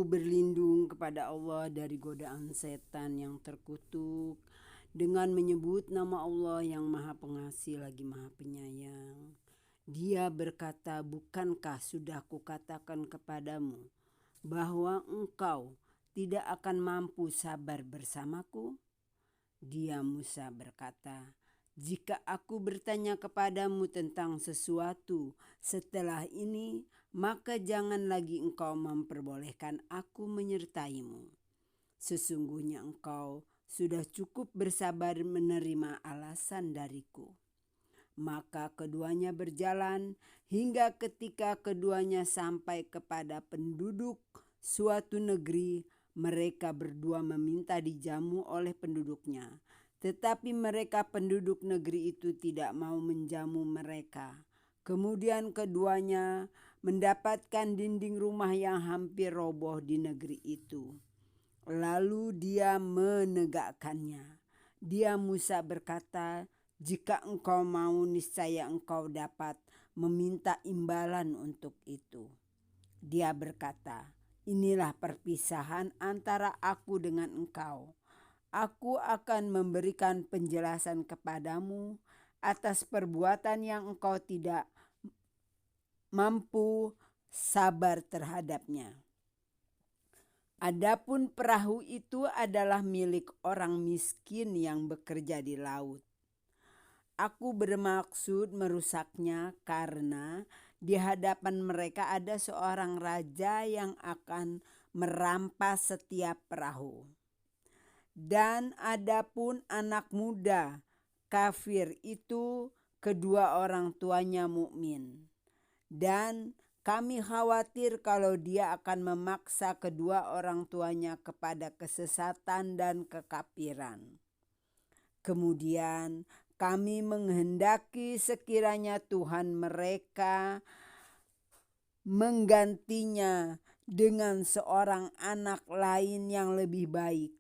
berlindung kepada Allah dari godaan setan yang terkutuk dengan menyebut nama Allah yang Maha Pengasih lagi Maha Penyayang. Dia berkata, bukankah sudah kukatakan kepadamu bahwa engkau tidak akan mampu sabar bersamaku? Dia Musa berkata, jika aku bertanya kepadamu tentang sesuatu setelah ini, maka jangan lagi engkau memperbolehkan aku menyertaimu. Sesungguhnya engkau sudah cukup bersabar menerima alasan dariku. Maka keduanya berjalan hingga ketika keduanya sampai kepada penduduk suatu negeri, mereka berdua meminta dijamu oleh penduduknya. Tetapi mereka penduduk negeri itu tidak mau menjamu mereka. Kemudian keduanya mendapatkan dinding rumah yang hampir roboh di negeri itu. Lalu dia menegakkannya. Dia Musa berkata, jika engkau mau niscaya engkau dapat meminta imbalan untuk itu. Dia berkata, inilah perpisahan antara aku dengan engkau. Aku akan memberikan penjelasan kepadamu atas perbuatan yang engkau tidak mampu sabar terhadapnya. Adapun perahu itu adalah milik orang miskin yang bekerja di laut. Aku bermaksud merusaknya karena di hadapan mereka ada seorang raja yang akan merampas setiap perahu. Dan adapun anak muda kafir itu kedua orang tuanya mukmin. Dan kami khawatir kalau dia akan memaksa kedua orang tuanya kepada kesesatan dan kekafiran. Kemudian kami menghendaki sekiranya Tuhan mereka menggantinya dengan seorang anak lain yang lebih baik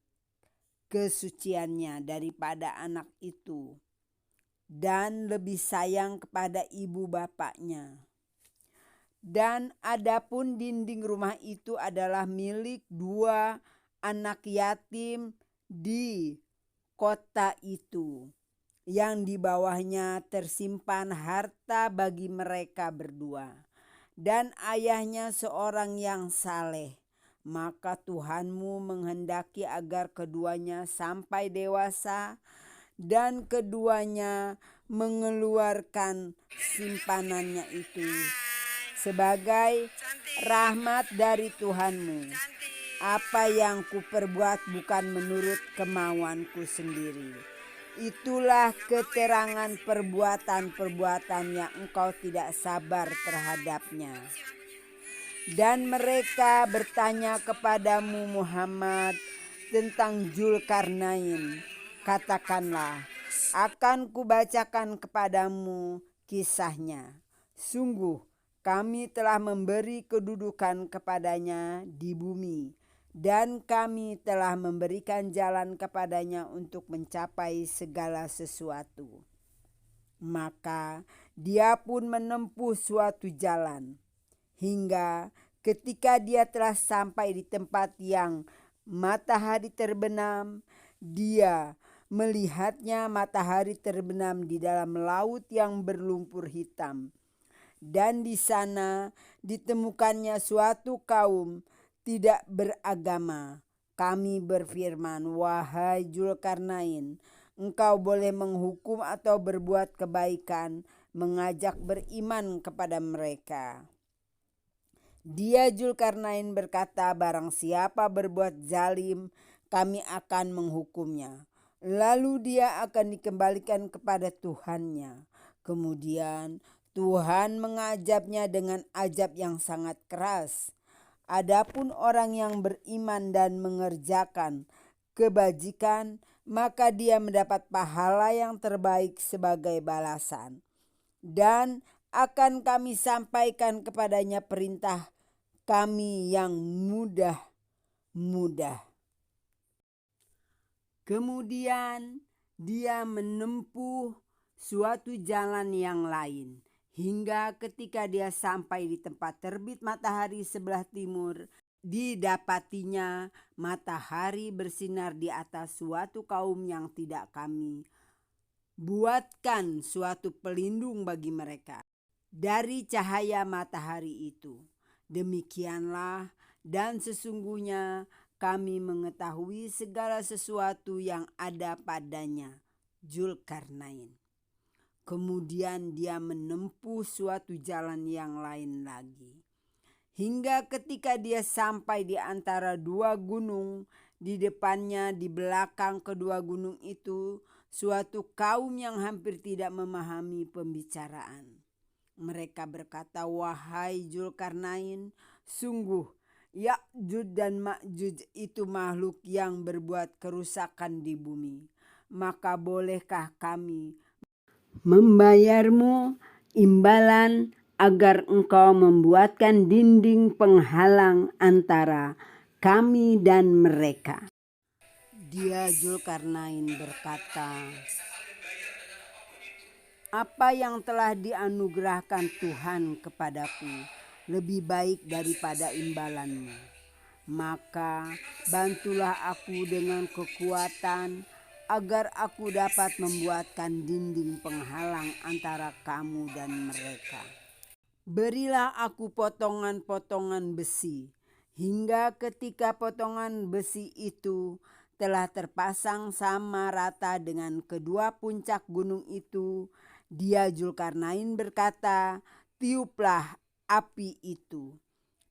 kesuciannya daripada anak itu dan lebih sayang kepada ibu bapaknya. Dan adapun dinding rumah itu adalah milik dua anak yatim di kota itu, yang di bawahnya tersimpan harta bagi mereka berdua. Dan ayahnya seorang yang saleh. Maka Tuhanmu menghendaki agar keduanya sampai dewasa dan keduanya mengeluarkan simpanannya itu sebagai rahmat dari Tuhanmu. Apa yang kuperbuat bukan menurut kemauanku sendiri. Itulah keterangan perbuatan-perbuatan yang engkau tidak sabar terhadapnya. Dan mereka bertanya kepadamu Muhammad tentang Dzulkarnain. Katakanlah, akan kubacakan kepadamu kisahnya. Sungguh kami telah memberi kedudukan kepadanya di bumi. Dan kami telah memberikan jalan kepadanya untuk mencapai segala sesuatu. Maka dia pun menempuh suatu jalan. Hingga ketika dia telah sampai di tempat yang matahari terbenam, dia melihatnya matahari terbenam di dalam laut yang berlumpur hitam. Dan di sana ditemukannya suatu kaum tidak beragama. Kami berfirman, wahai Dzulkarnain, engkau boleh menghukum atau berbuat kebaikan, mengajak beriman kepada mereka. Dia Dzulkarnain berkata, barang siapa berbuat zalim, kami akan menghukumnya. Lalu dia akan dikembalikan kepada Tuhannya. Kemudian Tuhan mengazabnya dengan azab yang sangat keras. Adapun orang yang beriman dan mengerjakan kebajikan, maka dia mendapat pahala yang terbaik sebagai balasan. Dan akan kami sampaikan kepadanya perintah kami yang mudah-mudah. Kemudian dia menempuh suatu jalan yang lain. Hingga ketika dia sampai di tempat terbit matahari sebelah timur, didapatinya matahari bersinar di atas suatu kaum yang tidak kami buatkan suatu pelindung bagi mereka dari cahaya matahari itu. Demikianlah, dan sesungguhnya kami mengetahui segala sesuatu yang ada padanya. Zulkarnain. Kemudian dia menempuh suatu jalan yang lain lagi. Hingga ketika dia sampai di antara dua gunung, di depannya, di belakang kedua gunung itu, suatu kaum yang hampir tidak memahami pembicaraan. Mereka berkata, "Wahai Zulkarnain, sungguh Ya'juj dan Ma'juj itu makhluk yang berbuat kerusakan di bumi. Maka bolehkah kami membayarmu imbalan agar engkau membuatkan dinding penghalang antara kami dan mereka?" Dia Zulkarnain berkata, "Apa yang telah dianugerahkan Tuhan kepadaku lebih baik daripada imbalanmu. Maka bantulah aku dengan kekuatan agar aku dapat membuatkan dinding penghalang antara kamu dan mereka. Berilah aku potongan-potongan besi, hingga ketika potongan besi itu telah terpasang sama rata dengan kedua puncak gunung itu, dia Zulkarnain berkata, tiuplah api itu.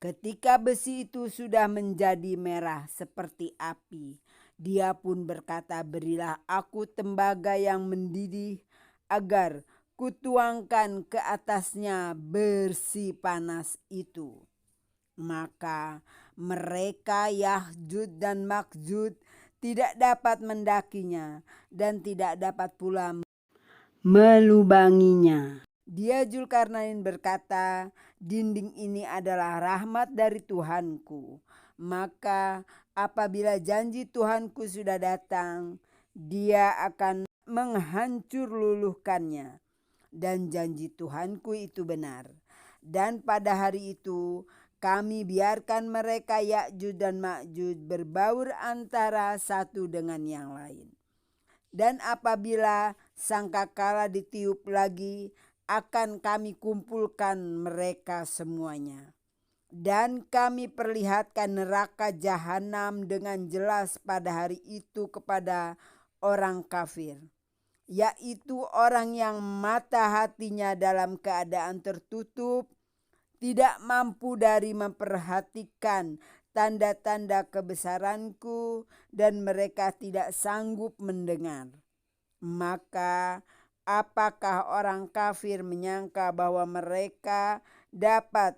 Ketika besi itu sudah menjadi merah seperti api, dia pun berkata, berilah aku tembaga yang mendidih agar kutuangkan ke atasnya besi panas itu. Maka mereka Ya'juj dan Ma'juj tidak dapat mendakinya dan tidak dapat pula melubanginya. Dia Zulkarnain berkata, dinding ini adalah rahmat dari Tuhanku. Maka apabila janji Tuhanku sudah datang, dia akan menghancur luluhkannya. Dan janji Tuhanku itu benar. Dan pada hari itu kami biarkan mereka Ya'juj dan Ma'juj berbaur antara satu dengan yang lain. Dan apabila sangkakala ditiup lagi, akan kami kumpulkan mereka semuanya. Dan kami perlihatkan neraka jahanam dengan jelas pada hari itu kepada orang kafir, yaitu orang yang mata hatinya dalam keadaan tertutup, tidak mampu dari memperhatikan tanda-tanda kebesaranku, dan mereka tidak sanggup mendengar. Maka apakah orang kafir menyangka bahwa mereka dapat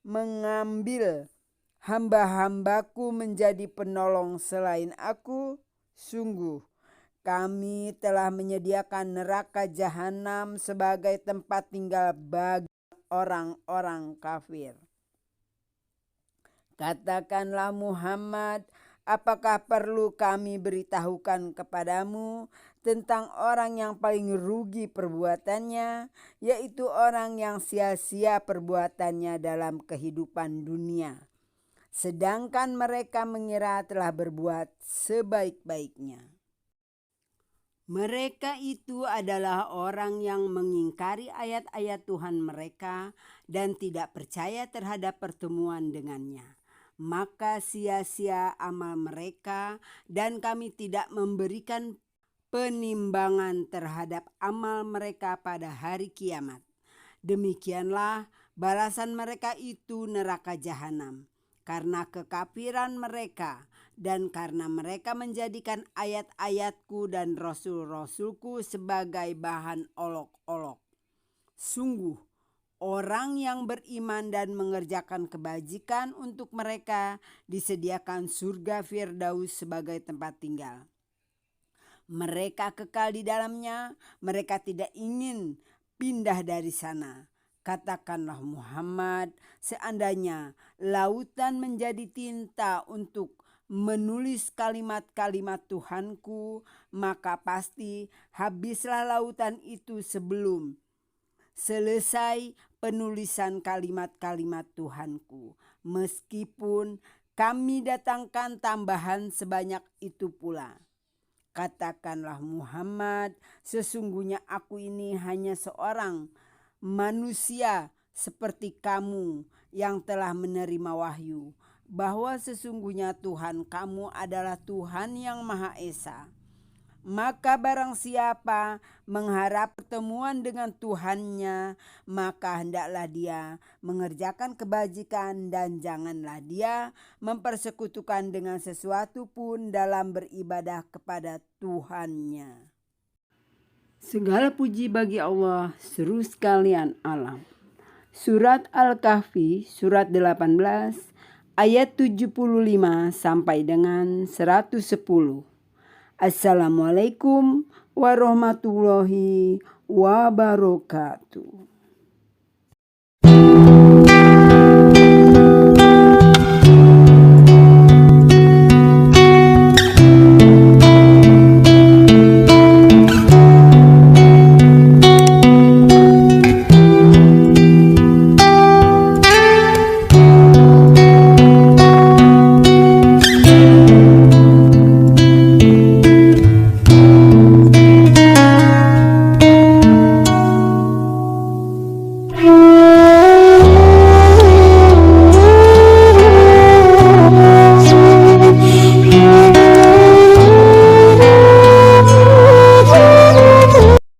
mengambil hamba-hambaku menjadi penolong selain aku? Sungguh kami telah menyediakan neraka jahanam sebagai tempat tinggal bagi orang-orang kafir. Katakanlah Muhammad, apakah perlu kami beritahukan kepadamu tentang orang yang paling rugi perbuatannya, yaitu orang yang sia-sia perbuatannya dalam kehidupan dunia, sedangkan mereka mengira telah berbuat sebaik-baiknya. Mereka itu adalah orang yang mengingkari ayat-ayat Tuhan mereka dan tidak percaya terhadap pertemuan dengannya. Maka sia-sia amal mereka, dan kami tidak memberikan penimbangan terhadap amal mereka pada hari kiamat. Demikianlah balasan mereka itu neraka jahanam, karena kekafiran mereka dan karena mereka menjadikan ayat-ayatku dan rasul-rasulku sebagai bahan olok-olok. Sungguh orang yang beriman dan mengerjakan kebajikan, untuk mereka disediakan surga Firdaus sebagai tempat tinggal. Mereka kekal di dalamnya, mereka tidak ingin pindah dari sana. Katakanlah Muhammad, seandainya lautan menjadi tinta untuk menulis kalimat-kalimat Tuhanku, maka pasti habislah lautan itu sebelum selesai penulisan kalimat-kalimat Tuhanku. Meskipun kami datangkan tambahan sebanyak itu pula. Katakanlah Muhammad, sesungguhnya aku ini hanya seorang manusia seperti kamu yang telah menerima wahyu, bahwa sesungguhnya Tuhan kamu adalah Tuhan yang Maha Esa. Maka barang siapa mengharap pertemuan dengan Tuhannya, maka hendaklah dia mengerjakan kebajikan dan janganlah dia mempersekutukan dengan sesuatu pun dalam beribadah kepada Tuhannya. Segala puji bagi Allah, seru sekalian alam. Surat Al-Kahfi, surat 18, ayat 75 sampai dengan 110. Assalamualaikum warahmatullahi wabarakatuh.